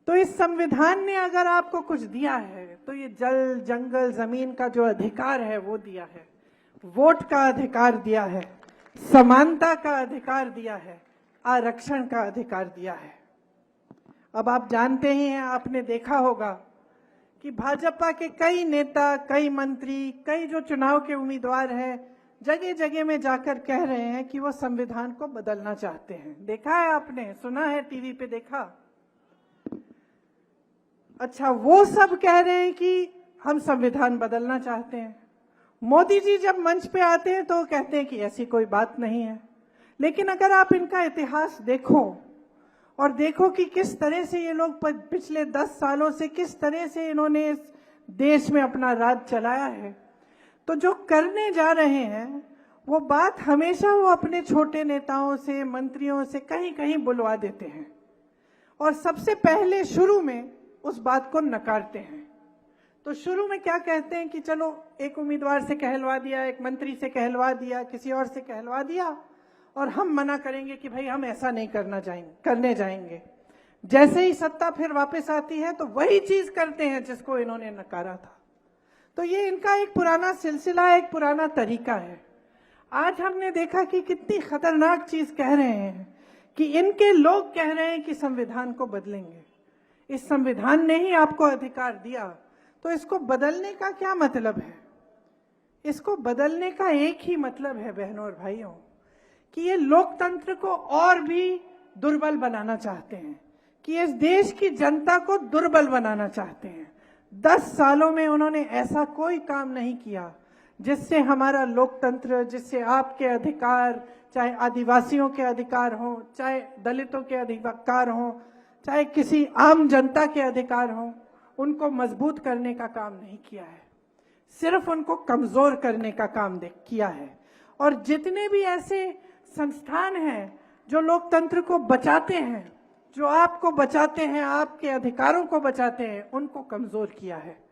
तो इस संविधान ने अगर आपको कुछ दिया है तो ये जल, जंगल, जमीन का जो अधिकार है वो दिया है, वोट का अधिकार दिया है, समानता का अधिकार दिया है, आरक्षण का अधिकार दिया है। अब आप जानते ही हैं, आपने देखा होगा कि भाजपा के कई नेता, कई मंत्री, कई जो चुनाव के उम्मीदवार हैं, जगह जगह में जाकर कह रहे हैं कि वो संविधान को बदलना चाहते हैं। देखा है आपने, सुना है, टीवी पे देखा। अच्छा, वो सब कह रहे हैं कि हम संविधान बदलना चाहते हैं। मोदी जी जब मंच पे आते हैं तो कहते हैं कि ऐसी कोई बात नहीं है। लेकिन अगर आप इनका इतिहास देखो और देखो कि किस तरह से ये लोग पिछले 10 सालों से किस तरह से इन्होंने इस देश में अपना राज चलाया है, तो जो करने जा रहे हैं वो बात हमेशा वो अपने छोटे नेताओं से, मंत्रियों से कहीं कहीं बुलवा देते हैं और सबसे पहले शुरू में उस बात को नकारते हैं। तो शुरू में क्या कहते हैं कि चलो एक उम्मीदवार से कहलवा दिया, एक मंत्री से कहलवा दिया, किसी और से कहलवा दिया और हम मना करेंगे कि भाई हम ऐसा नहीं करने जाएंगे। जैसे ही सत्ता फिर वापस आती है तो वही चीज करते हैं जिसको इन्होंने नकारा था। तो ये इनका एक पुराना सिलसिला, एक पुराना तरीका है। आज हमने देखा कि कितनी खतरनाक चीज कह रहे हैं कि इनके लोग कह रहे हैं कि संविधान को बदलेंगे। इस संविधान ने ही आपको अधिकार दिया, तो इसको बदलने का क्या मतलब है? इसको बदलने का एक ही मतलब है बहनों और भाइयों, कि ये लोकतंत्र को और भी दुर्बल बनाना चाहते हैं, कि इस देश की जनता को दुर्बल बनाना चाहते हैं। 10 सालों में उन्होंने ऐसा कोई काम नहीं किया जिससे हमारा लोकतंत्र, जिससे आपके अधिकार, चाहे आदिवासियों के अधिकार हो, चाहे दलितों के अधिकार हो, चाहे किसी आम जनता के अधिकार हो, उनको मजबूत करने का काम नहीं किया है, सिर्फ उनको कमजोर करने का काम किया है। और जितने भी ऐसे संस्थान हैं जो लोकतंत्र को बचाते हैं, जो आपको बचाते हैं, आपके अधिकारों को बचाते हैं, उनको कमजोर किया है।